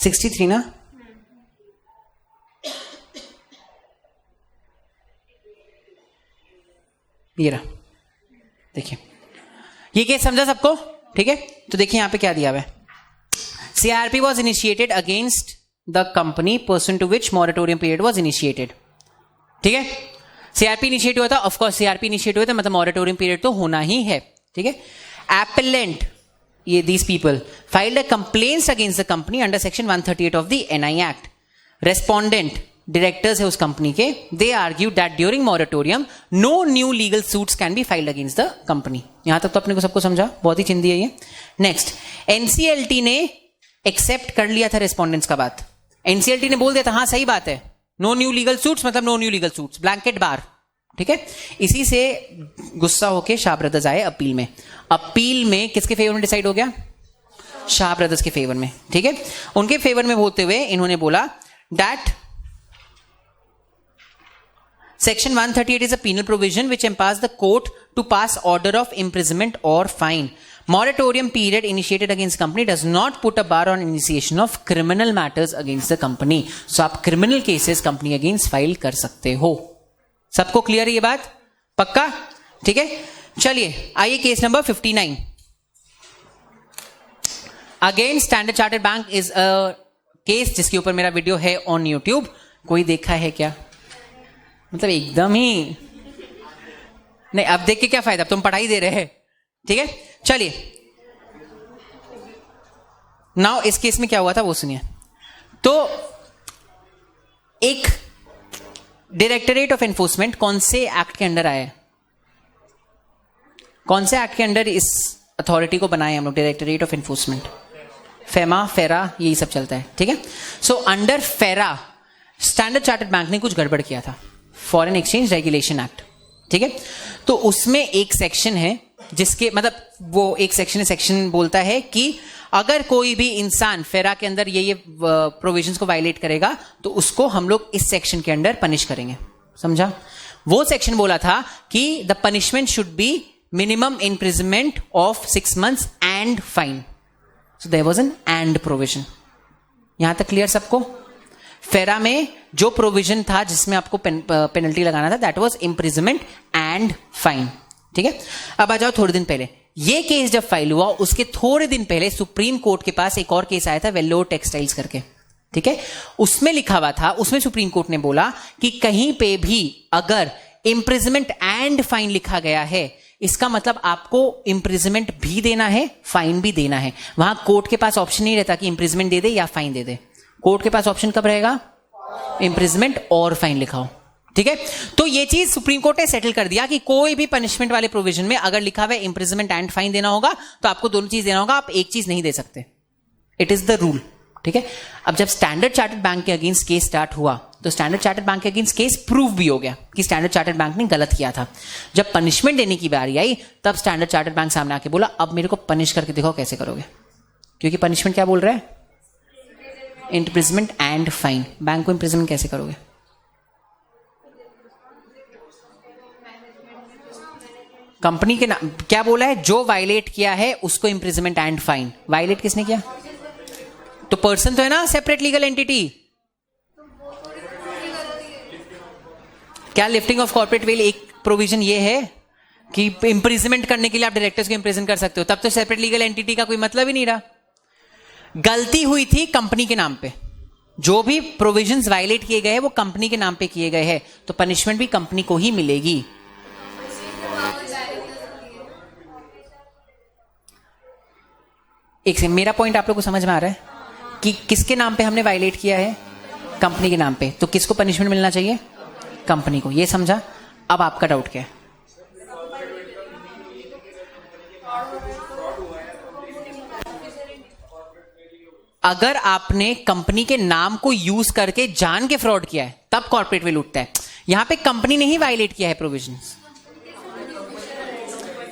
63 ना? ये रहा, देखिए ये केस समझा सबको? ठीक है, तो देखिए यहां पे क्या दिया हुआ है। CRP was initiated against the company pursuant to which moratorium period was initiated. ठीक है, CRP इनिशिएट हुआ था, ऑफ कोर्स CRP इनिशिएट हुआ था, मतलब मोरेटोरियम पीरियड तो होना ही है। ठीक है, appellant, ये these people filed a complaint against the company under section 138 of the NI Act. Respondent directors है उस कंपनी के, they argue that during moratorium no new legal suits can be filed against the company. यहां तक तो अपने को सबको समझा, बहुत ही चिंदी है ये। नेक्स्ट, NCLT ने एक्सेप्ट कर लिया था रेस्पोंडेंट्स का बात। NCLT ने बोल दिया था हाँ सही बात है, नो न्यू लीगल सूट्स मतलब no new legal suits, blanket bar. ठीक है, इसी से गुस्सा होके शाह ब्रदर्स आए अपील में। अपील में किसके फेवर में डिसाइड हो गया? शाह ब्रदर्स के फेवर में। ठीक है, उनके फेवर में होते हुए इन्होंने बोला that Section 138 is a penal provision which empowers the court to pass order of imprisonment or fine. Moratorium period initiated against company does not put a bar on initiation of criminal matters against the company. So आप criminal cases company against file कर सकते हो। सबको clear है ये बात? पक्का? ठीक है, चलिए आइए case number 59। Again standard Chartered bank is a case जिसके ऊपर मेरा वीडियो है ऑन यूट्यूब। कोई देखा है क्या? मतलब एकदम ही नहीं, अब देख के क्या फायदा, तुम पढ़ाई दे रहे हैं। ठीक है, चलिए नाउ इस केस में क्या हुआ था वो सुनिए। तो एक डायरेक्टरेट ऑफ एनफोर्समेंट कौन से एक्ट के अंडर आया है? कौन से एक्ट के अंडर इस अथॉरिटी को बनाए हम लोग? डायरेक्टरेट ऑफ एनफोर्समेंट, फेमा, फेरा, यही सब चलता है। ठीक है, सो अंडर फेरा स्टैंडर्ड चार्टर्ड बैंक ने कुछ गड़बड़ किया था, फॉरेन एक्सचेंज रेगुलेशन एक्ट। ठीक है, तो उसमें एक सेक्शन है जिसके मतलब वो एक सेक्शन बोलता है कि अगर कोई भी इंसान फेरा के अंदर ये प्रोविजंस को वायलेट करेगा तो उसको हम लोग इस सेक्शन के अंदर पनिश करेंगे। समझा? वो सेक्शन बोला था कि the punishment should be minimum imprisonment of 6 months and fine. So there was an and provision. यहां तक क्लियर सबको? फेरा में जो प्रोविजन था जिसमें आपको पेनल्टी लगाना था that was imprisonment and fine. ठीक है, अब आ जाओ थोड़े दिन पहले। ये केस जब फाइल हुआ उसके थोड़े दिन पहले सुप्रीम कोर्ट के पास एक और केस आया था वेल्लोर टेक्सटाइल्स करके। ठीक है, उसमें लिखा हुआ था, उसमें सुप्रीम कोर्ट ने बोला कि कहीं पे भी अगर इम्प्रिजनमेंट एंड फाइन लिखा गया है इसका मतलब आपको इम्प्रिजनमेंट भी देना है, फाइन भी देना है। वहां कोर्ट के पास ऑप्शन नहीं रहता कि इम्प्रिजनमेंट दे दे या फाइन दे दे। कोर्ट के पास ऑप्शन कब रहेगा? इम्प्रिजनमेंट और फाइन लिखा हो। ठीक है, तो ये चीज सुप्रीम कोर्ट ने सेटल कर दिया कि कोई भी पनिशमेंट वाले प्रोविजन में अगर लिखा हुआ है इम्प्रिजनमेंट एंड फाइन देना होगा तो आपको दोनों चीज देना होगा, आप एक चीज नहीं दे सकते। It is the rule. ठीक है, अब जब स्टैंडर्ड चार्टर्ड बैंक के अगेंस्ट केस स्टार्ट हुआ तो स्टैंडर्ड चार्टर्ड बैंक के अगेंस्ट केस प्रूव भी हो गया कि स्टैंडर्ड चार्टर्ड बैंक ने गलत किया था। जब पनिशमेंट देने की बारी आई तब स्टैंडर्ड चार्टर्ड बैंक सामने आके बोला अब मेरे को पनिश करके दिखाओ कैसे करोगे, क्योंकि पनिशमेंट क्या बोल रहा है? Imprisonment and fine. बैंक को इम्प्रिजनमेंट कैसे करोगे? कंपनी के नाम क्या बोला है? जो वायलेट किया है उसको इम्प्रिजनमेंट एंड फाइन। वायलेट किसने किया? तो पर्सन तो है ना, सेपरेट लीगल एंटिटी। क्या लिफ्टिंग ऑफ कॉर्पोरेट वेल एक प्रोविजन ये है कि इम्प्रिजनमेंट करने के लिए आप डायरेक्टर्स को इम्प्रिजन कर सकते हो, तब तो सेपरेट लीगल एंटिटी का कोई मतलब ही नहीं रहा। गलती हुई थी कंपनी के नाम पे, जो भी प्रोविजंस वायलेट किए गए हैं वो कंपनी के नाम पे किए गए हैं, तो पनिशमेंट भी कंपनी को ही मिलेगी। एक से मेरा पॉइंट आप लोग को समझ में आ रहा है कि किसके नाम पे हमने वायलेट किया है? कंपनी के नाम पे, तो किसको पनिशमेंट मिलना चाहिए? कंपनी को। ये समझा? अब आपका डाउट क्या है? अगर आपने कंपनी के नाम को यूज करके जान के फ्रॉड किया है तब कॉर्पोरेट वेल उठता है। यहां पे कंपनी ने ही वायलेट किया है प्रोविजंस।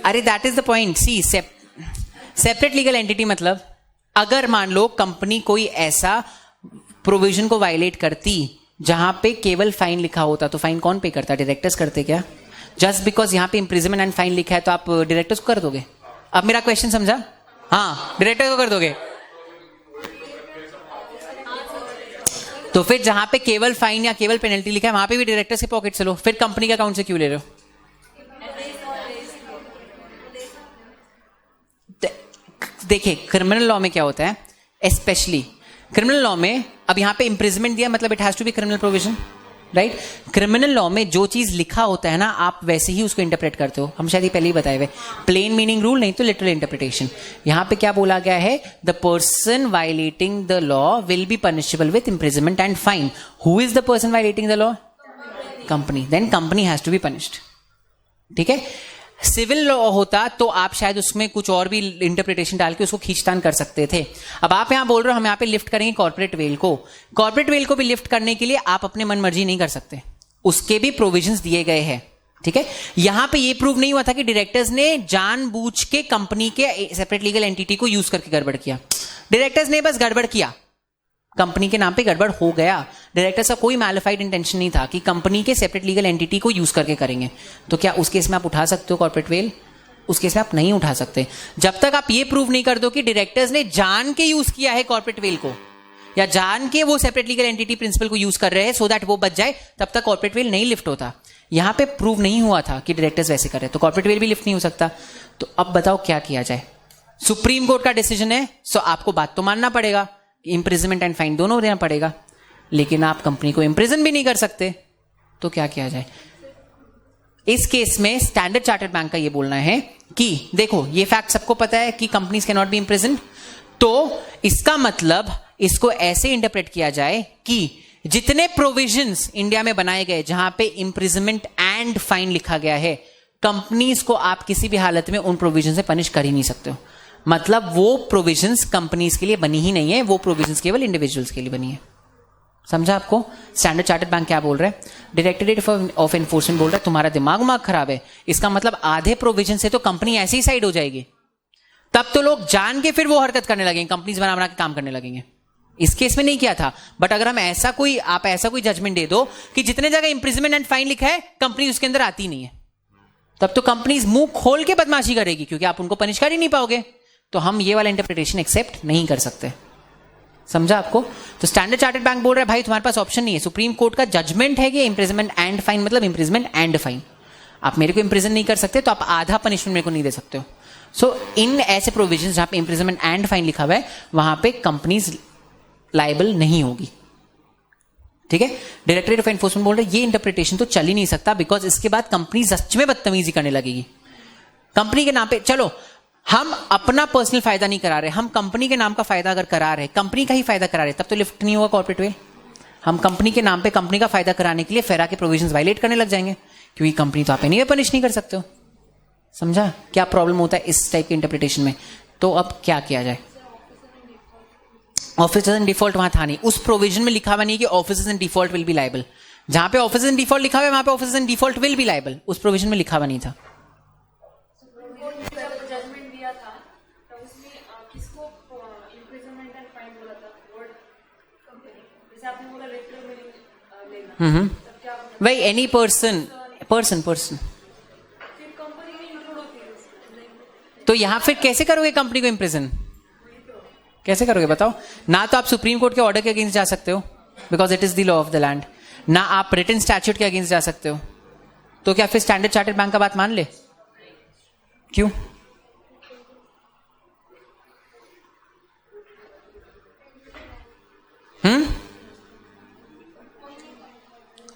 अरे that is the point. See separate legal entity मतलब अगर मान लो कंपनी कोई ऐसा प्रोविजन को वायलेट करती जहां पे केवल फाइन लिखा होता तो फाइन कौन पे करता? डायरेक्टर्स करते क्या? जस्ट बिकॉज यहां पे इम्प्रिजनमेंट एंड फाइन लिखा है तो आप डायरेक्टर्स को कर दोगे? अब मेरा क्वेश्चन समझा? हाँ, डायरेक्टर को कर दोगे। तो फिर जहां पे केवल फाइन या केवल पेनल्टी लिखा है वहां पे भी डायरेक्टर्स के पॉकेट से लो, फिर कंपनी के अकाउंट से क्यों ले रहे हो? देखिए क्रिमिनल लॉ में क्या होता है, स्पेशली क्रिमिनल लॉ में, अब यहां पे इंप्रिजमेंट दिया मतलब it has to be criminal provision, right? Criminal law में जो चीज लिखा होता है ना, आप वैसे ही उसको इंटरप्रेट करते हो। हम शायद ये पहले ही बताए हुए, प्लेन मीनिंग रूल, नहीं तो लिटरल इंटरप्रिटेशन। यहां पे क्या बोला गया है, the person violating the law will be punishable with imprisonment and fine. Who is the person violating the law? Company. Then company has to be punished, ठीक है? सिविल लॉ होता तो आप शायद उसमें कुछ और भी इंटरप्रिटेशन डाल के उसको खींचतान कर सकते थे। अब आप यहां बोल रहे हो हम यहां पे लिफ्ट करेंगे कॉर्पोरेट वेल को। कॉर्पोरेट वेल को भी लिफ्ट करने के लिए आप अपने मन मर्जी नहीं कर सकते, उसके भी प्रोविजंस दिए गए हैं, ठीक है? यहां पे ये प्रूव नहीं हुआ था कि डायरेक्टर्स ने जानबूझ के कंपनी के सेपरेट लीगल एंटिटी को यूज करके गड़बड़ किया। डायरेक्टर्स ने बस गड़बड़ किया, कंपनी के नाम पे गड़बड़ हो गया। डायरेक्टर्स का कोई मैलिफाइड इंटेंशन नहीं था कि कंपनी के सेपरेट लीगल एंटिटी को यूज करके करेंगे। तो क्या उस केस में आप उठा सकते हो कॉर्पोरेट वेल? उस केस में आप नहीं उठा सकते जब तक आप ये प्रूव नहीं कर दो कि डायरेक्टर्स ने जान के यूज किया है कॉर्पोरेट वेल को, या जान के वो सेपरेट लीगल एंटिटी प्रिंसिपल को यूज कर रहे हैं सो दैट वो बच जाए, तब तक कॉर्पोरेट वेल नहीं लिफ्ट होता। यहां पे प्रूव नहीं हुआ था कि डायरेक्टर्स वैसे कर रहे हैं, तो कॉर्पोरेट वेल भी लिफ्ट नहीं हो सकता। तो अब बताओ क्या किया जाए? सुप्रीम कोर्ट का डिसीजन है, सो आपको बात तो मानना पड़ेगा, इंप्रिजनमेंट एंड फाइन दोनों देना पड़ेगा, लेकिन आप कंपनी को इंप्रिजन भी नहीं कर सकते। तो क्या किया जाए? इस केस में स्टैंडर्ड चार्टर्ड बैंक का ये बोलना है कि देखो ये फैक्ट सबको पता है कि कंपनीज कैन नॉट बी इंप्रिजन, तो इसका मतलब इसको ऐसे इंटरप्रेट किया जाए कि जितने प्रोविजंस इंडिया में बनाए गए जहां पे इंप्रिजनमेंट एंड फाइन लिखा गया है, कंपनीज को आप किसी भी हालत में उन प्रोविजन से पनिश कर ही नहीं सकते हो। मतलब वो प्रोविजंस कंपनीज के लिए बनी ही नहीं है, वो प्रोविजंस केवल इंडिविजुअल्स के लिए बनी है। समझा आपको? स्टैंडर्ड चार्टर्ड बैंक क्या बोल रहे हैं? डायरेक्टरेट ऑफ एनफोर्समेंट बोल रहा है तुम्हारा दिमाग खराब है। इसका मतलब आधे प्रोविजन से तो कंपनी ऐसे ही साइड हो जाएगी, तब तो लोग जान के फिर वो हरकत करने लगेंगे, कंपनीज बना के काम करने लगेंगे। इस केस में नहीं किया था, बट अगर हम आप ऐसा कोई जजमेंट दे दो कि जितने जगह इंप्रिजनमेंट एंड फाइन लिखा है कंपनी उसके अंदर आती नहीं है, तब तो कंपनीज मुंह खोल के बदमाशी करेगी, क्योंकि आप उनको पनिश कर ही नहीं पाओगे। तो हम ये वाला इंटरप्रिटेशन एक्सेप्ट नहीं कर सकते। समझा आपको? तो स्टैंडर्ड चार्टर्ड बैंक बोल रहा है भाई तुम्हारे पास ऑप्शन नहीं है, सुप्रीम कोर्ट का जजमेंट है कि इंप्रिजनमेंट एंड फाइन मतलब इंप्रिजनमेंट एंड फाइन, आप मेरे को इंप्रिजन नहीं कर सकते तो आप आधा पनिशमेंट मेरे को नहीं दे सकते हो। सो इन ऐसे प्रोविजंस जहां पे इंप्रिजनमेंट एंड फाइन लिखा हुआ है वहां पे कंपनीज लायबल नहीं होगी, ठीक है? डायरेक्टरेट ऑफ एनफोर्समेंट बोल रहे हैं ये इंटरप्रिटेशन तो चल ही नहीं सकता, बिकॉज इसके बाद कंपनी सच में बदतमीजी करने लगेगी। कंपनी के नाम पे, चलो हम अपना पर्सनल फायदा नहीं करा रहे, हम कंपनी के नाम का फायदा अगर करा रहे, कंपनी का ही फायदा करा रहे, तब तो लिफ्ट नहीं होगा कॉर्पोरेट वेल। हम कंपनी के नाम पे कंपनी का फायदा कराने के लिए फेरा के प्रोविजंस वायलेट करने लग जाएंगे, क्योंकि कंपनी तो आप एनीवे पनिश नहीं कर सकते हो। समझा क्या प्रॉब्लम होता है इस टाइप के इंटरप्रिटेशन में? तो अब क्या किया जाए? ऑफिसर्स इन डिफॉल्ट वहां था नहीं, उस प्रोविजन में लिखा हुआ नहीं कि officers in default will be liable. जहां पे ऑफिसर्स इन डिफॉल्ट लिखा हुआ है वहां पे officers in default will be liable, उस प्रोविजन में लिखा हुआ नहीं था। वही एनी पर्सन तो यहां फिर कैसे करोगे कंपनी को इंप्रिजन? कैसे करोगे बताओ? ना तो आप सुप्रीम कोर्ट के ऑर्डर के अगेंस्ट जा सकते हो because it is the law of the land, ना आप रिटन स्टैट्यूट के अगेंस्ट जा सकते हो। तो क्या फिर स्टैंडर्ड चार्टर्ड बैंक का बात मान ले? क्यों?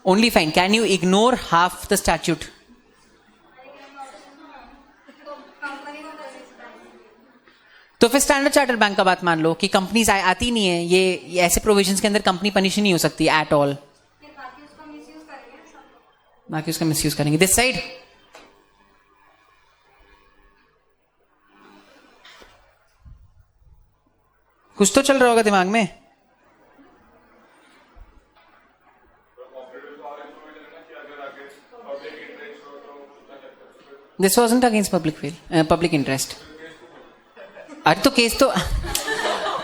Only fine. Can you ignore half the statute? तो फिर स्टैंडर्ड चार्टर्ड बैंक का बात मान लो कि कंपनीज आती नहीं है, ये ऐसे प्रोविजंस के अंदर कंपनी पनिश नहीं हो सकती एट ऑल। बाकी उसका मिसयूज करेंगे दिस साइड। कुछ तो चल रहा होगा दिमाग में। This wasn't against public interest. अरे तो केस तो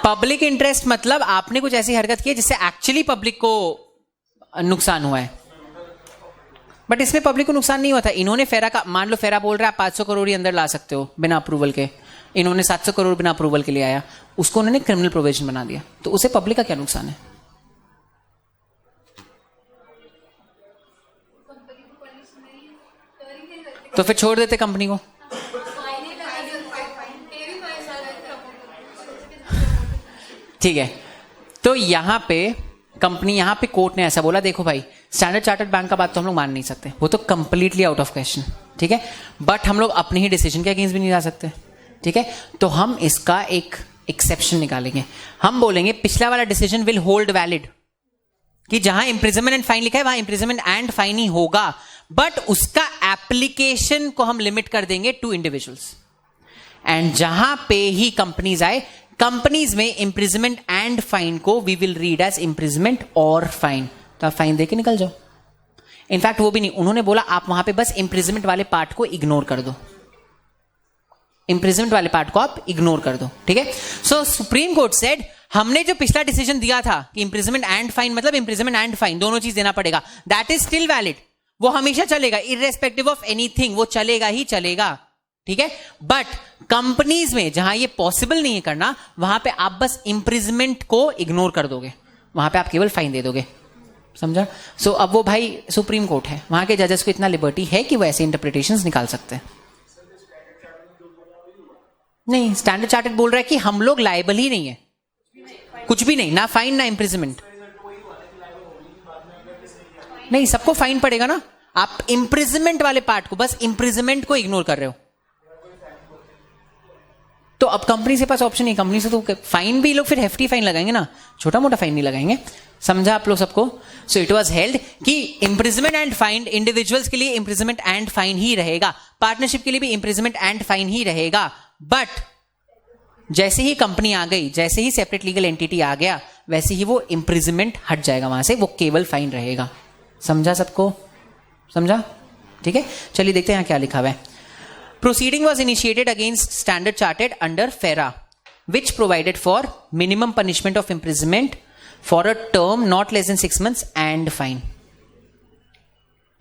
पब्लिक इंटरेस्ट मतलब आपने कुछ ऐसी हरकत की है जिससे एक्चुअली पब्लिक को नुकसान हुआ है, बट इसमें पब्लिक को नुकसान नहीं हुआ था। इन्होंने फेरा का, मान लो फेरा बोल रहा है आप 500 करोड़ ही अंदर ला सकते हो बिना अप्रूवल के, इन्होंने 700 करोड़ बिना अप्रूवल के लिए आया, उसको उन्होंने क्रिमिनल प्रोविजन बना दिया, तो उसे पब्लिक का क्या नुकसान है? तो फिर छोड़ देते कंपनी को। ठीक है, तो यहां पे कंपनी, यहां पे कोर्ट ने ऐसा बोला, देखो भाई स्टैंडर्ड चार्टर्ड बैंक का बात तो हम लोग मान नहीं सकते, वो तो कंप्लीटली आउट ऑफ क्वेश्चन, ठीक है, बट हम लोग अपने ही डिसीजन के अगेंस्ट भी नहीं जा सकते, ठीक है, तो हम इसका एक एक्सेप्शन निकालेंगे। हम बोलेंगे पिछला वाला डिसीजन विल होल्ड वैलिड, कि जहां इंप्रिजनमेंट एंड फाइन लिखा है वहां इंप्रिजनमेंट एंड फाइन ही होगा, बट उसका एप्लीकेशन को हम लिमिट कर देंगे टू इंडिविजुअल्स। एंड जहां पे ही कंपनीज आए, कंपनीज में इंप्रिजनमेंट एंड फाइन को we will read as imprisonment और फाइन, तो आप फाइन देके निकल जाओ। इनफैक्ट वो भी नहीं, उन्होंने बोला आप वहां पे बस इंप्रिजनमेंट वाले पार्ट को इग्नोर कर दो, इंप्रिजनमेंट वाले पार्ट को आप इग्नोर कर दो, ठीक है। सो सुप्रीम कोर्ट सेड, हमने जो पिछला डिसीजन दिया था कि इंप्रिजनमेंट एंड फाइन मतलब इंप्रिजनमेंट एंड फाइन दोनों चीज देना पड़ेगा, दैट इज स्टिल वैलिड, वो हमेशा चलेगा इररेस्पेक्टिव ऑफ एनीथिंग, वो चलेगा ही चलेगा, ठीक है। बट कंपनीज में जहां ये पॉसिबल नहीं है करना, वहां पे आप बस इंप्रिजनमेंट को इग्नोर कर दोगे, वहां पे आप केवल फाइन दे दोगे, समझा। सो अब वो भाई सुप्रीम कोर्ट है, वहां के जजेस को इतना लिबर्टी है कि वो ऐसे इंटरप्रिटेशंस निकाल सकते हैं। नहीं, स्टैंडर्ड चार्टर्ड बोल रहा है कि हम लोग लायबल ही नहीं है, कुछ भी नहीं, ना फाइन ना इंप्रिजनमेंट। नहीं, सबको फाइन पड़ेगा ना, आप इंप्रिजनमेंट वाले पार्ट को, बस इंप्रिजनमेंट को इग्नोर कर रहे हो, तो अब कंपनी से पास ऑप्शन नहीं, कंपनी से तो फाइन भी लोग फिर हेफ्टी फाइन लगाएंगे ना, छोटा मोटा फाइन नहीं लगाएंगे, समझा आप लोग सबको। सो इट वाज हेल्ड कि इंप्रिजनमेंट एंड फाइन, इंडिविजुअल्स के लिए इंप्रिजनमेंट एंड फाइन ही रहेगा, पार्टनरशिप के लिए भी इंप्रिजनमेंट एंड फाइन ही रहेगा, बट जैसे ही कंपनी आ गई, जैसे ही सेपरेट लीगल एंटिटी आ गया, वैसे ही वो इंप्रिजनमेंट हट जाएगा वहां से, वो केवल फाइन रहेगा, समझा सबको, समझा, ठीक है। चलिए देखते हैं यहाँ क्या लिखा हुआ है। Proceeding was initiated against Standard Chartered under FERA, which provided for minimum punishment of imprisonment for a term not less than 6 months and fine.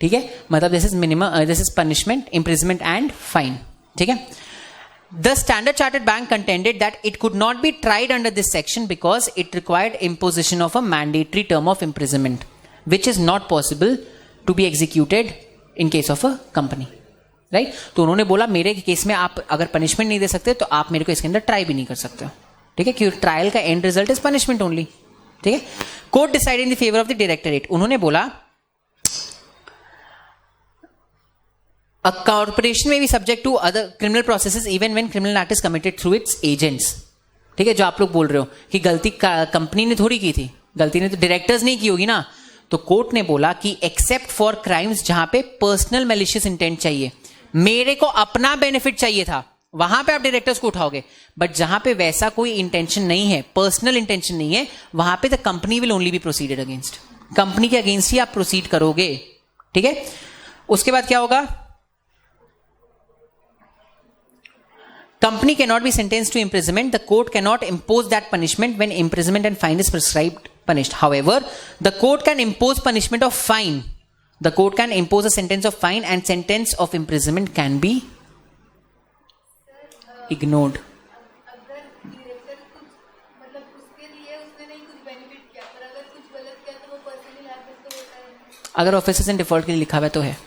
ठीक है, मतलब this is minimum, this is punishment, imprisonment and fine. ठीक है। The Standard Chartered Bank contended that it could not be tried under this section because it required imposition of a mandatory term of imprisonment, which is not possible to be executed in case of a company. Right, तो उन्होंने बोला मेरे case में आप अगर punishment नहीं दे सकते तो आप मेरे को इसके अंदर ट्राई भी नहीं कर सकते हो, ठीक है, क्योंकि ट्रायल का end result is punishment only, ठीक है। Court decided in the favour of the directorate, उन्होंने बोला अ कॉर्पोरेशन में भी subject to other criminal processes even when criminal act is committed through its agents, ठीक है। जो आप लोग बोल रहे हो कि गलती कंपनी ने थोड़ी की थी, गलती ने तो डायरेक्टर्स नहीं की होगी ना, तो कोर्ट ने बोला कि एक्सेप्ट फॉर क्राइम्स जहां पे पर्सनल मैलिशियस इंटेंट चाहिए, मेरे को अपना बेनिफिट चाहिए था, वहां पे आप डायरेक्टर्स को उठाओगे, बट जहां पे वैसा कोई इंटेंशन नहीं है, पर्सनल इंटेंशन नहीं है, वहां पे the company will only be proceeded against, company के अगेंस्ट ही आप प्रोसीड करोगे, ठीक है। उसके बाद क्या होगा, company can not be sentenced to imprisonment, the court can not impose that punishment when imprisonment and fine is prescribed punished. However, the court can impose punishment of fine. The court can impose a sentence of fine and sentence of imprisonment can be ignored. अगर officers in default के लिए लिखा हुआ है तो है।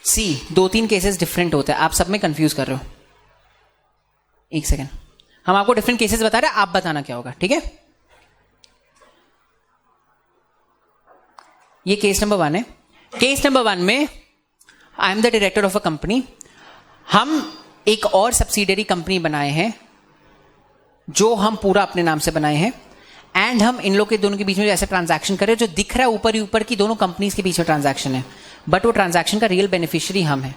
सी, 2-3 cases different होते हैं, आप सब में कंफ्यूज कर रहे हो। एक सेकेंड, हम आपको डिफरेंट केसेस बता रहे हैं, आप बताना क्या होगा, ठीक है। ये केस नंबर 1 है। केस नंबर 1 में I am the director of a company, हम एक और सब्सिडियरी कंपनी बनाए हैं जो हम पूरा अपने नाम से बनाए हैं, एंड हम इन लोग के दोनों के बीच में ऐसे ट्रांजैक्शन करें जो दिख रहा है ऊपर ही ऊपर की दोनों कंपनीज के बीच में ट्रांजैक्शन है, बट वो ट्रांजैक्शन का रियल बेनिफिशियरी हम है,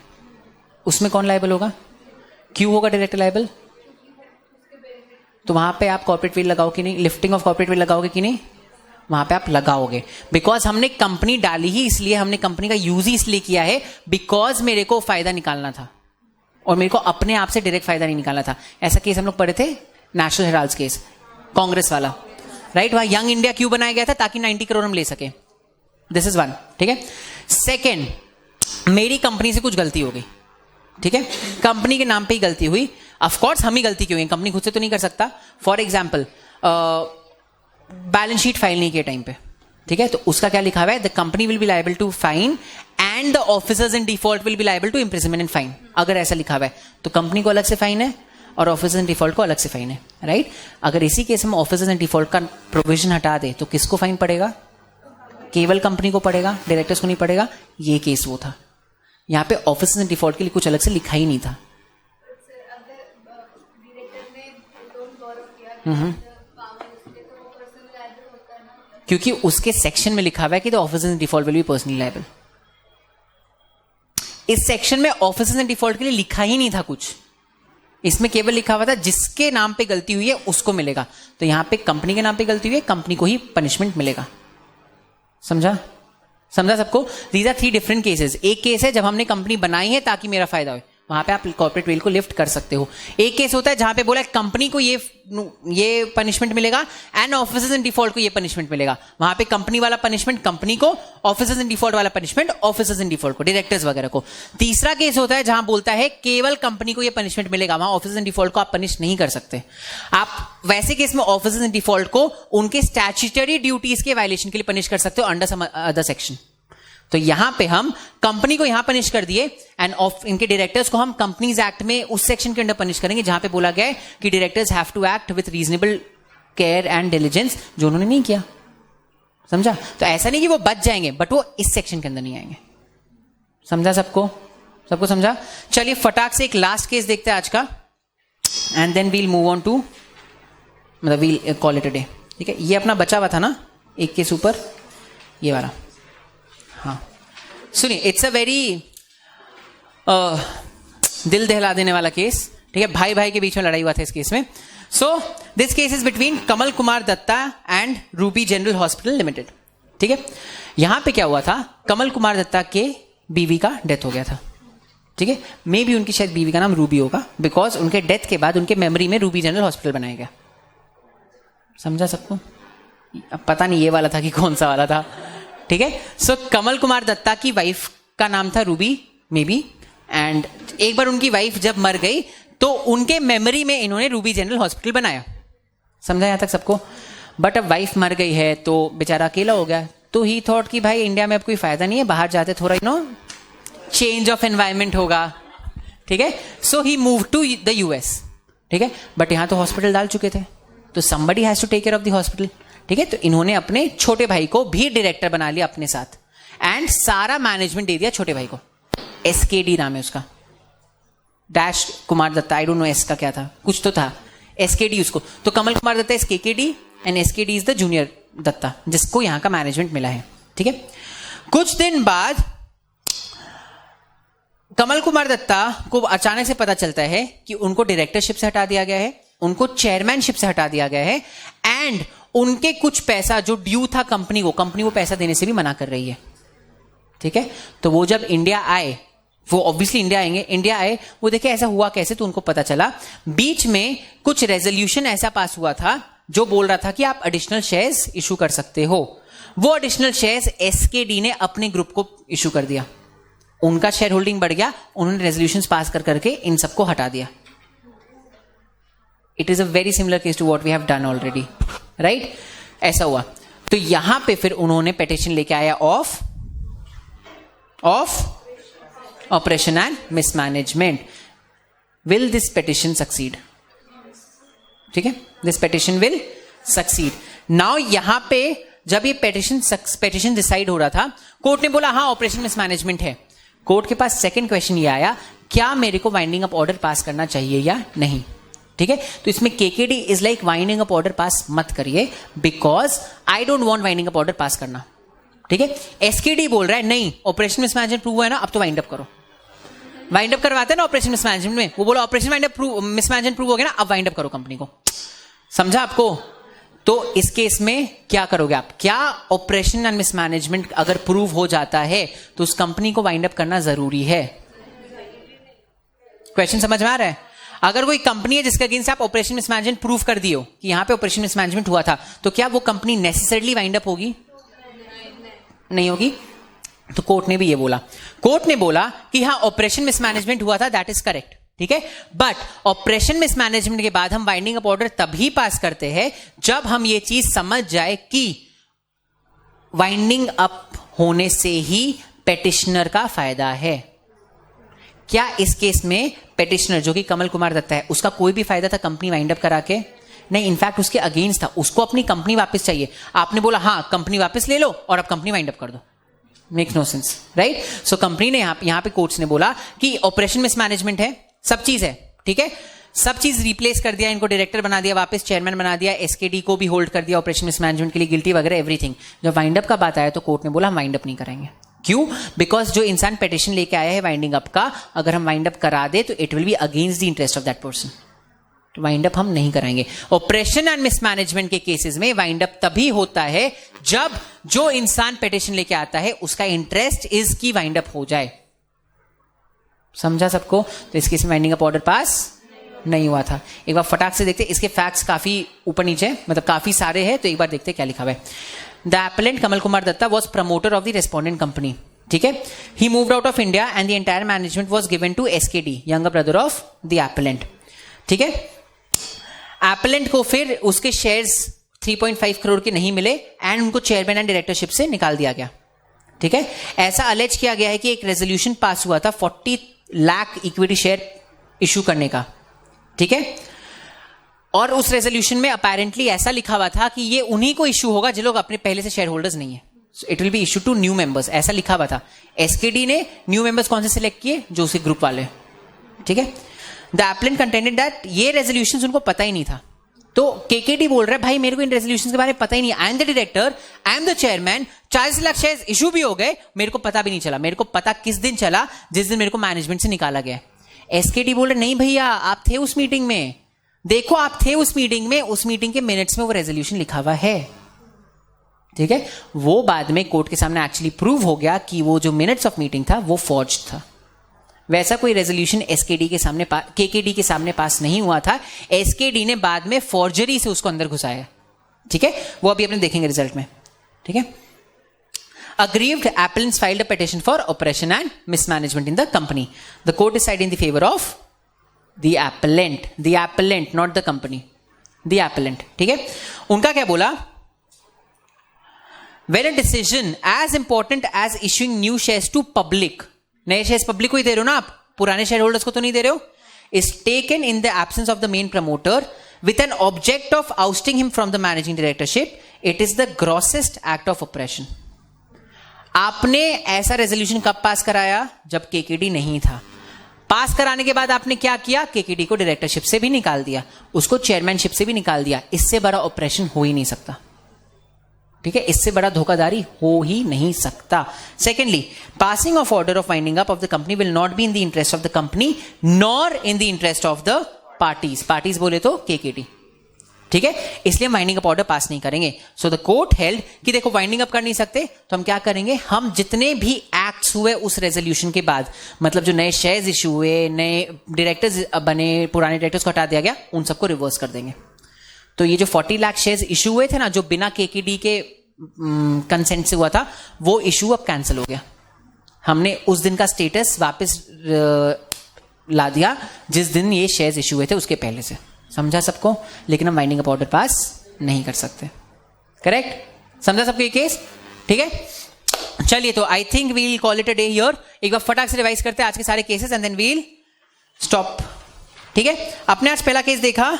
उसमें कौन लायबल होगा? क्यों होगा डायरेक्टर लायबल? तो वहां पे आप कॉर्पोरेट विल लगाओ कि नहीं, लिफ्टिंग ऑफ कॉर्पोरेट विल लगाओगे कि नहीं? वहां पे आप लगाओगे, बिकॉज हमने कंपनी डाली ही इसलिए, हमने कंपनी का यूज ही इसलिए किया है बिकॉज मेरे को फायदा निकालना था और मेरे को अपने आप से डायरेक्ट फायदा नहीं निकालना था। ऐसा केस हम लोग पढ़े थे, नेशनल हेराल्ड केस, कांग्रेस वाला, राइट। वहां यंग इंडिया क्यों बनाया गया था? ताकि 90 करोड़ हम ले सके। दिस इज 1, ठीक है। सेकेंड, मेरी कंपनी से कुछ गलती हो गई, ठीक है, कंपनी के नाम पे ही गलती हुई, ऑफकोर्स हम ही गलती क्यों, कंपनी खुद से तो नहीं कर सकता। For example balance sheet file नहीं किए टाइम पे, ठीक है, तो उसका क्या लिखा हुआ है, the company will be liable to fine and the officers in default will be liable to imprisonment and fine. अगर ऐसा लिखा हुआ है तो कंपनी को अलग से फाइन है और ऑफिसर्स इन डिफॉल्ट को अलग से फाइन है, राइट। अगर इसी केस में ऑफिसर्स इन डिफॉल्ट का प्रोविजन हटा दे तो किसको फाइन पड़ेगा, केवल कंपनी को पड़ेगा, डायरेक्टर्स को नहीं पड़ेगा। ये केस वो था, यहाँ पे ऑफिसर्स इन डिफॉल्ट के लिए कुछ अलग से लिखा ही नहीं था। क्योंकि उसके सेक्शन में लिखा हुआ है कि the officers in default will be personally liable. इस सेक्शन में ऑफिसर्स इन डिफॉल्ट के लिए लिखा ही नहीं था कुछ, इसमें केवल लिखा हुआ था जिसके नाम पे गलती हुई है उसको मिलेगा। तो यहां पे कंपनी के नाम पे गलती हुई है, कंपनी को ही पनिशमेंट मिलेगा। समझा सबको। These are 3 different cases. एक केस है जब हमने कंपनी बनाई है ताकि मेरा फायदा हो, वहां पे आप कॉर्पोरेट वेल को लिफ्ट कर सकते हो। एक केस होता है जहां पे बोला कंपनी को ये पनिशमेंट मिलेगा एंड ऑफिसर्स इन डिफॉल्ट को ये पनिशमेंट मिलेगा। वहां पे कंपनी वाला पनिशमेंट कंपनी को, ऑफिसर्स इन डिफॉल्ट वाला पनिशमेंट ऑफिसर्स इन डिफॉल्ट को, डायरेक्टर्स वगैरह को। तीसरा केस होता है जहां बोलता है केवल कंपनी को ये पनिशमेंट मिलेगा, वहां ऑफिसर्स इन डिफॉल्ट को आप पनिश नहीं कर सकते। आप वैसे केस में ऑफिसर्स इन डिफॉल्ट को उनके स्टैट्यूटरी ड्यूटीज के वायलेशन के लिए पनिश कर सकते हो अंडर सम अदर सेक्शन। तो यहां पे हम कंपनी को यहां पनिश कर दिए एंड इनके डायरेक्टर्स को हम कंपनीज एक्ट में उस सेक्शन के अंडर पनिश करेंगे जहां पे बोला गया है कि directors have to act with reasonable care and diligence, जो उन्होंने नहीं किया। समझा। तो ऐसा नहीं कि वो बच जाएंगे, बट वो इस सेक्शन के अंदर नहीं आएंगे। समझा सबको समझा। चलिए फटाक से एक लास्ट केस देखते हैं आज का, and then we'll move on to, मतलब we'll call it a day. ठीक है, ये अपना बचा हुआ था ना एक केस ऊपर, ये वाला। हाँ सुनिए, इट्स अ वेरी दिल दहला देने वाला केस। ठीक है, भाई भाई के बीच में लड़ाई हुआ था इस केस में। So this case is between Kamal Kumar Datta and Ruby General Hospital Limited. ठीक है, यहां पे क्या हुआ था, कमल कुमार दत्ता के बीवी का डेथ हो गया था। ठीक है, मे भी उनकी शायद बीवी का नाम रूबी होगा, बिकॉज उनके डेथ के बाद उनके मेमोरी में रूबी जनरल हॉस्पिटल बनाया गया। समझा सबको। अब पता नहीं ये वाला था कि कौन सा वाला था। ठीक है, सो कमल कुमार दत्ता की वाइफ का नाम था रूबी मे बी, एंड एक बार उनकी वाइफ जब मर गई तो उनके मेमोरी में इन्होंने रूबी जनरल हॉस्पिटल बनाया। समझा यहां तक सबको। बट अब वाइफ मर गई है तो बेचारा अकेला हो गया, तो ही थॉट कि भाई इंडिया में अब कोई फायदा नहीं है, बाहर जाते थोड़ा चेंज ऑफ एनवायरमेंट होगा। ठीक है, सो ही मूव टू द यूएस। ठीक है, बट यहां तो हॉस्पिटल डाल चुके थे, तो somebody has to take care of the hospital. ठीक है, तो इन्होंने अपने छोटे भाई को भी डायरेक्टर बना लिया अपने साथ, एंड सारा मैनेजमेंट दे दिया छोटे भाई को। एसकेडी नाम है उसका, dash Kumar Datta, I don't know S का क्या था, कुछ तो था, एसकेडी उसको। तो Kamal Kumar Datta is KKD and SKD is the junior Datta, जिसको यहां का मैनेजमेंट मिला है। ठीक है, कुछ दिन बाद कमल कुमार दत्ता को अचानक से पता चलता है कि उनको डायरेक्टरशिप से हटा दिया गया है, उनको चेयरमैनशिप से हटा दिया गया है, एंड उनके कुछ पैसा जो ड्यू था कंपनी को पैसा देने से भी मना कर रही है। ठीक है, तो वो जब इंडिया आए, वो ऑब्वियसली इंडिया आए, वो देखे ऐसा हुआ कैसे, तो उनको पता चला बीच में कुछ रेजोल्यूशन ऐसा पास हुआ था जो बोल रहा था कि आप एडिशनल शेयर्स इशू कर सकते हो। वो एडिशनल शेयर्स एसकेडी ने अपने ग्रुप को इशू कर दिया, उनका शेयर होल्डिंग बढ़ गया, उन्होंने रेजोल्यूशंस पास कर करके इन सबको हटा दिया। It is a very similar case to what we have done already, right. ऐसा हुआ, तो यहां पे फिर उन्होंने पिटीशन लेके आया of operation and mismanagement. Will this petition succeed? ठीक है, this petition will succeed. Now यहां पे जब ये पिटीशन डिसाइड हो रहा था, कोर्ट ने बोला हाँ ऑपरेशन मिसमैनेजमेंट है। कोर्ट के पास सेकंड क्वेश्चन ये आया, क्या मेरे को वाइंडिंग अप ऑर्डर पास करना चाहिए या नहीं। ठीक है, तो इसमें KKD is like winding up order pass मत करिए, because I don't want winding up order pass करना। ठीक है, एसकेडी बोल रहा है नहीं, ऑपरेशन मिसमैनेजमेंट प्रूव हुआ है ना, अब तो वाइंड अप करो। वाइंड अप करवाते हैं ना ऑपरेशन मिसमैनेजमेंट में, वो बोला ऑपरेशन मिसमैनेजमेंट प्रूव हो गया ना, अब वाइंड अप करो कंपनी को। समझा आपको। तो इस केस में क्या करोगे आप, क्या ऑपरेशन एंड मिसमैनेजमेंट अगर प्रूव हो जाता है तो उस कंपनी को वाइंड अप करना जरूरी है। क्वेश्चन समझ में आ रहा है। अगर कोई कंपनी है जिसके अगेंस्ट आप ऑपरेशन मिसमैनेजमेंट प्रूव कर दियो कि यहां पे ऑपरेशन मिसमैनेजमेंट हुआ था, तो क्या वो कंपनी नेसेसरली वाइंड अप होगी? नहीं होगी। तो कोर्ट ने भी ये बोला, कोर्ट ने बोला कि हाँ ऑपरेशन मिसमैनेजमेंट हुआ था, दैट इज करेक्ट। ठीक है, बट ऑपरेशन मिसमैनेजमेंट के बाद हम वाइंडिंग अप ऑर्डर तभी पास करते हैं जब हम ये चीज समझ जाए कि वाइंडिंग अप होने से ही पेटिशनर का फायदा है। क्या इस केस में पेटिशनर जो कि कमल कुमार दत्ता है, उसका कोई भी फायदा था कंपनी वाइंड अप करा के? नहीं, इनफैक्ट उसके अगेंस्ट था, उसको अपनी कंपनी वापस चाहिए। आपने बोला हाँ कंपनी वापस ले लो और अब कंपनी वाइंड अप कर दो, makes no sense, right? So company ने यहां पे कोर्ट्स ने बोला कि ऑपरेशन मिसमैनेजमेंट है, सब चीज है, ठीक है, सब चीज रिप्लेस कर दिया, इनको डायरेक्टर बना दिया, वापस चेयरमैन बना दिया, एसकेडी को भी होल्ड कर दिया ऑपरेशन मिसमैनेजमेंट के लिए गिल्टी वगैरह एवरीथिंग। जब वाइंड अप का बात आया तो कोर्ट ने बोला हम वाइंड अप नहीं कराएंगे। क्यों? बिकॉज जो इंसान पेटिशन लेके आया है वाइंडिंग अप का, अगर हम वाइंड अप करा दे तो it will be against the interest of that person, तो वाइंड अप हम नहीं कराएंगे। ऑपरेशन एंड मिसमैनेजमेंट के केसेस में वाइंड अप तभी होता है जब जो इंसान पेटिशन लेके आता है उसका इंटरेस्ट इज की वाइंड अप हो जाए। समझा सबको? तो इस केस में वाइंडिंग अप ऑर्डर पास नहीं हुआ था। एक बार फटाक से देखते, इसके फैक्ट्स काफी ऊपर नीचे मतलब काफी सारे हैं, तो एक बार देखते क्या लिखा हुआ है। The appellant Kamal Kumar Datta was promoter of the respondent company, ठीक है। He moved out of India and the entire management was given to SKD, younger brother of the appellant, ठीक है। एपेलेंट को फिर उसके शेयर्स 3.5 करोड़ के नहीं मिले एंड उनको चेयरमैन एंड डायरेक्टरशिप से निकाल दिया गया, ठीक है। ऐसा अलेज किया गया है कि एक रेजोल्यूशन पास हुआ था 40 लाख इक्विटी शेयर इशू करने का, ठीक है, और उस रेजोल्यूशन में अपेरेंटली ऐसा लिखा हुआ था कि ये उन्हीं को इशू होगा जो लोग अपने पहले से शेयर होल्डर्स नहीं है, it will be issue to new members, ऐसा लिखा हुआ था। एसकेडी ने न्यू मेंबर्स कौन से सिलेक्ट किए? जो उसी ग्रुप वाले, ठीक है। द एपेलेंट कंटेंडेड दैट ये रेजोल्यूशन उनको पता ही नहीं था, तो केकेडी बोल रहा है भाई मेरे को इन रेजोल्यूशन के बारे में पता ही नहीं, I am the director, I am the chairman, 40 lakh share issue भी हो गए, मेरे को पता भी नहीं चला। मेरे को पता किस दिन चला? जिस दिन मेरे को मैनेजमेंट से निकाला गया। एसकेडी बोल रहे नहीं भैया आप थे उस मीटिंग में, देखो आप थे उस मीटिंग में, उस मीटिंग के मिनट्स में वो रेजोल्यूशन लिखा हुआ है, ठीक है। वो बाद में कोर्ट के सामने एक्चुअली प्रूव हो गया कि वो जो मिनट्स ऑफ मीटिंग था वो फॉर्ज्ड था। वैसा कोई रेजोल्यूशन एसकेडी के सामने केकेडी के सामने पास नहीं हुआ था, एसकेडी ने बाद में फॉर्जरी से उसको अंदर घुसाया, ठीक है। वो अभी अपने देखेंगे रिजल्ट में, ठीक है। Aggrieved appellants filed a petition for operation and mismanagement in the company. The court decided in the favor of the appellant, not the company, the appellant, ठीक है। उनका क्या बोला? When a decision as important as issuing new shares to public, नए shares public को ही दे रहे हो ना आप, पुराने शेयर होल्डर्स को तो नहीं दे रहे हो, is taken in the absence of the main promoter with an object of ousting him from the managing directorship, it is the grossest act of oppression. आपने ऐसा रेजोल्यूशन कब पास कराया? जब केकेडी नहीं था। पास कराने के बाद आपने क्या किया? केकेडी को डायरेक्टरशिप से भी निकाल दिया, उसको चेयरमैनशिप से भी निकाल दिया। इससे बड़ा ऑपरेशन हो ही नहीं सकता, ठीक है, इससे बड़ा धोखाधड़ी हो ही नहीं सकता। Secondly, passing of order of winding up of the company will not be in the interest of the company nor in the interest of the parties. Parties बोले तो केकेडी, ठीक है, इसलिए वाइंडिंग अप ऑर्डर पास नहीं करेंगे। So the court held कि देखो winding up कर नहीं सकते तो हम क्या करेंगे, हम जितने भी एक्ट्स हुए उस रेजोल्यूशन के बाद, मतलब जो नए शेयर्स इशू हुए, नए डायरेक्टर्स बने, पुराने डायरेक्टर्स को हटा दिया गया, उन सबको रिवर्स कर देंगे। तो ये जो 40 लाख शेयर्स इशू हुए थे ना, जो बिना केकेडी के कंसेंट से हुआ था, वो इशू अब कैंसिल हो गया। हमने उस दिन का स्टेटस वापस ला दिया जिस दिन ये शेयर्स इशू हुए थे उसके पहले से। समझा सबको? लेकिन हम वाइंडिंग अप ऑर्डर पास नहीं कर सकते, करेक्ट? समझा सबको ये केस? ठीक है, चलिए तो I think we'll call it a day here. एक बार फटाक से रिवाइज करते हैं आज के सारे cases and then we'll stop, ठीक है। अपने आज पहला केस देखा,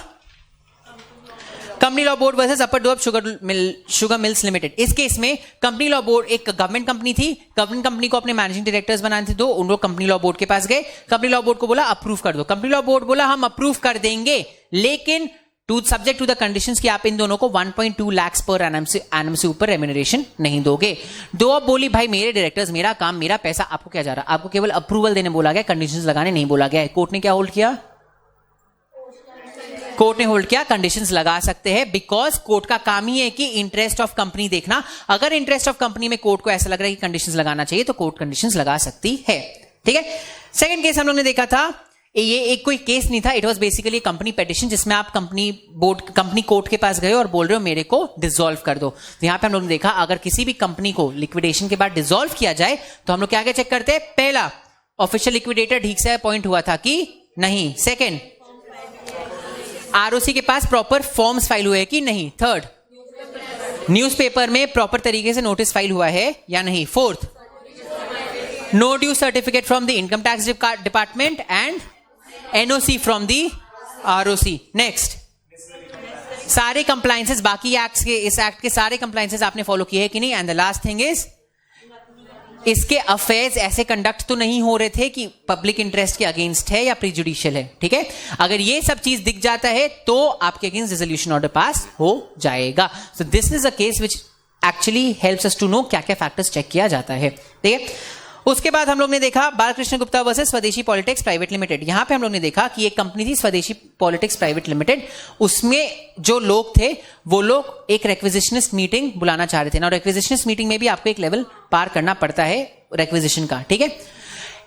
Company Law Board versus Upper Doab Sugar Mills Limited. इस केस में कंपनी लॉ बोर्ड एक गवर्नमेंट कंपनी थी, गवर्नमेंट कंपनी को अपने मैनेजिंग डायरेक्टर्स बनाने थे, तो उन लोग कंपनी लॉ बोर्ड के पास गए, कंपनी लॉ बोर्ड को बोला अप्रूव कर दो। कंपनी लॉ बोर्ड बोला हम अप्रूव कर देंगे, लेकिन सब्जेक्ट टू द कंडीशंस कि आप इन दोनों को 1.2 लाख पर एनम से ऊपर रेम्यूनरेशन नहीं दोगे। दो अब बोली भाई मेरे डायरेक्टर्स, मेरा काम, मेरा पैसा, आपको क्या जा रहा? आपको केवल अप्रूवल देने बोला गया, कंडीशंस लगाने नहीं बोला गया है। कोर्ट ने क्या होल्ड किया? कोर्ट ने होल्ड किया कंडीशंस लगा सकते हैं, बिकॉज कोर्ट का काम ही है कि इंटरेस्ट ऑफ कंपनी देखना। अगर इंटरेस्ट ऑफ कंपनी में कोर्ट को ऐसा लग रहा है कि कंडीशंस लगाना चाहिए तो कोर्ट कंडीशंस लगा सकती है, ठीक है। सेकंड केस हम लोग ने देखा था, ये एक कोई केस नहीं था, it was basically company petition, जिसमें आप कंपनी कोर्ट के पास गए और बोल रहे हो मेरे को डिसॉल्व कर दो। तो यहां पे हम लोग ने देखा अगर किसी भी कंपनी को लिक्विडेशन के बाद डिसॉल्व किया जाए तो हम लोग क्या क्या चेक करते हैं? पहला, ऑफिशियल लिक्विडेटर ठीक से अपॉइंट हुआ था कि नहीं। सेकेंड, आरओसी के पास प्रॉपर फॉर्म्स फाइल हुए कि नहीं। थर्ड, न्यूज़पेपर में प्रॉपर तरीके से नोटिस फाइल हुआ है या नहीं. Fourth, no due certificate from the income tax department and NOC from the ROC. Next, सारे कंप्लायंसेस बाकी एक्ट्स के, इस एक्ट के सारे कंप्लायंसेस आपने फॉलो किए हैं कि नहीं. And the last thing is, इसके अफेयर्स ऐसे कंडक्ट तो नहीं हो रहे थे कि पब्लिक इंटरेस्ट के अगेंस्ट है या प्रीजुडिशियल है. ठीक है, अगर ये सब चीज दिख जाता है तो आपके अगेंस्ट रिजोल्यूशन ऑर्डर पास हो जाएगा. So this is a case which actually helps us to know क्या क्या फैक्टर्स चेक किया जाता है. ठीक है, उसके बाद हम लोग ने देखा बालकृष्ण गुप्ता वर्सेस स्वदेशी पॉलिटिक्स प्राइवेट लिमिटेड. यहां पे हम लोग ने देखा कि एक कंपनी थी स्वदेशी पॉलिटिक्स प्राइवेट लिमिटेड. उसमें जो लोग थे वो लोग एक रिक्विजिशनिस्ट मीटिंग बुलाना चाह रहे थे ना. रिक्विजिशनिस्ट मीटिंग में भी आपको एक लेवल पार करना पड़ता है रिक्विजिशन का. ठीक है,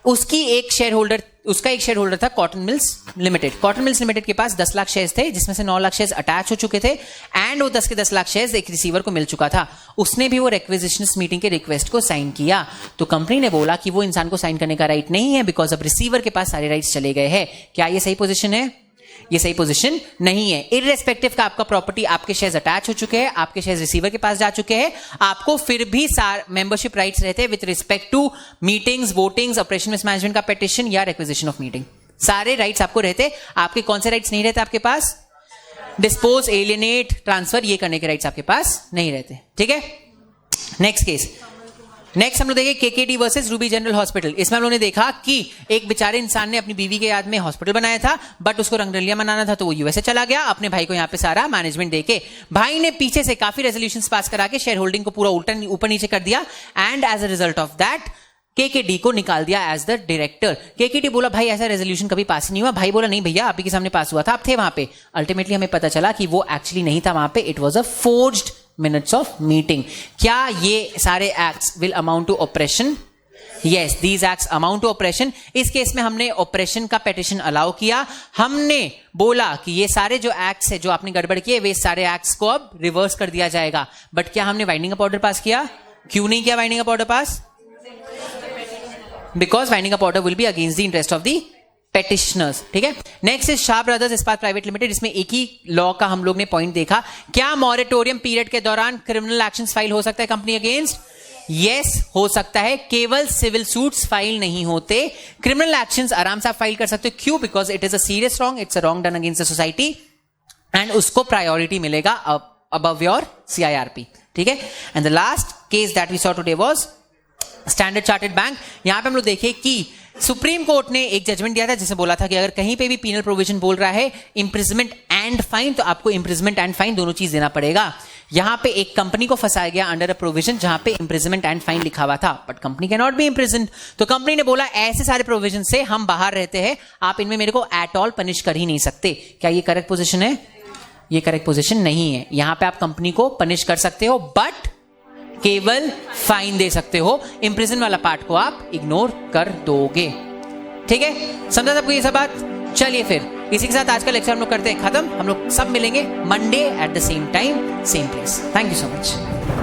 उसका एक शेयर होल्डर था cotton mills limited. Cotton mills limited के पास 10 लाख शेयर्स थे, जिसमें से 9 लाख शेयर्स अटैच हो चुके थे एंड वो 10 के 10 लाख शेयर्स एक रिसीवर को मिल चुका था. उसने भी वो रिक्विजिशनिस्ट मीटिंग के रिक्वेस्ट को साइन किया. तो कंपनी ने बोला कि वो इंसान को साइन करने का राइट नहीं है, बिकॉज अब रिसीवर के पास सारे राइट्स चले गए हैं. क्या ये सही पोजीशन है? ये सही पोजीशन नहीं है. इररेस्पेक्टिव का आपका प्रॉपर्टी, आपके शेयर्स अटैच हो चुके हैं, आपके शेयर्स रिसीवर के पास जा चुके हैं, आपको फिर भी मेंबरशिप राइट्स रहते हैं with respect to meetings, votings, operation management का पेटिशन या रिक्विजिशन ऑफ मीटिंग. सारे राइट्स आपको रहते. आपके कौन से राइट्स नहीं रहते आपके पास? डिस्पोज, एलियनेट, ट्रांसफर, ये करने के राइट्स आपके पास नहीं रहते. ठीक है, नेक्स्ट केस. नेक्स्ट हम लोग देखें KKD versus Ruby General hospital. इसमें हम लोगों ने देखा कि एक बेचारे इंसान ने अपनी बीवी के याद में हॉस्पिटल बनाया था, बट उसको रंगरलिया मनाना था तो वो यूएसए चला गया अपने भाई को यहाँ पे सारा मैनेजमेंट देके. भाई ने पीछे से काफी रेजोल्यूशंस पास करा के शेयर होल्डिंग को पूरा उल्टा ऊपर नीचे कर दिया and as a result of that KKD को निकाल दिया एज द डायरेक्टर. केकेडी बोला भाई ऐसा रेजोल्यूशन कभी पास नहीं हुआ. भाई बोला नहीं भैया, आप ही के सामने पास हुआ था, आप थे वहां पे. अल्टीमेटली हमें पता चला कि वो एक्चुअली नहीं था वहां पे, it was a forged minutes of meeting. क्या ये सारे acts will amount to oppression? Yes, these acts amount to oppression. इस केस में हमने oppression का petition अलाउ किया. हमने बोला कि ये सारे जो acts है जो आपने गड़बड़ किए वे सारे acts को अब रिवर्स कर दिया जाएगा. बट क्या हमने वाइंडिंग अप ऑर्डर पास किया? क्यों नहीं किया winding up order pass? Because winding up order will be against the interest of the petitioners. ठीक है, नेक्स्ट इज शाह ब्रदर्स इस्पात प्राइवेट लिमिटेड. इसमें एक ही लॉ का हम लोग ने पॉइंट देखा. क्या मॉरेटोरियम पीरियड के दौरान क्रिमिनल एक्शंस फाइल हो सकता है कंपनी अगेंस्ट? यस, हो सकता है. केवल सिविल सूट्स फाइल नहीं होते, क्रिमिनल एक्शंस आराम से आप फाइल कर सकते हो. क्यों? Because it is a serious wrong, it's a wrong done against the society and उसको प्रायोरिटी मिलेगा अबव योर CIRP. ठीक है, and the last case that we saw today was Standard Chartered Bank. यहां पे हम लोग देखे कि सुप्रीम कोर्ट ने एक जजमेंट दिया था जिसमें बोला था कि अगर कहीं पे भी पीनल प्रोविजन बोल रहा है इम्प्रिजमेंट एंड फाइन, तो आपको इम्प्रिजमेंट एंड फाइन दोनों चीज देना पड़ेगा. यहां पे एक कंपनी को फंसाया गया अंडर अ प्रोविजन जहां पे इम्प्रिजमेंट एंड फाइन लिखा हुआ था, but company can not B imprisoned. तो कंपनी ने बोला ऐसे सारे प्रोविजन से हम बाहर रहते हैं, आप इनमें मेरे को एट ऑल पनिश कर ही नहीं सकते. क्या ये करेक्ट पोजिशन है? ये करेक्ट पोजिशन नहीं है. यहां पे आप कंपनी को पनिश कर सकते हो बट केवल फाइन दे सकते हो. इम्प्रिजन वाला पार्ट को आप इग्नोर कर दोगे. ठीक है, समझा सबको ये सब बात? चलिए फिर इसी के साथ आज का लेक्चर हम लोग करते हैं खत्म. हम लोग सब मिलेंगे Monday at the same time same place. Thank you so much.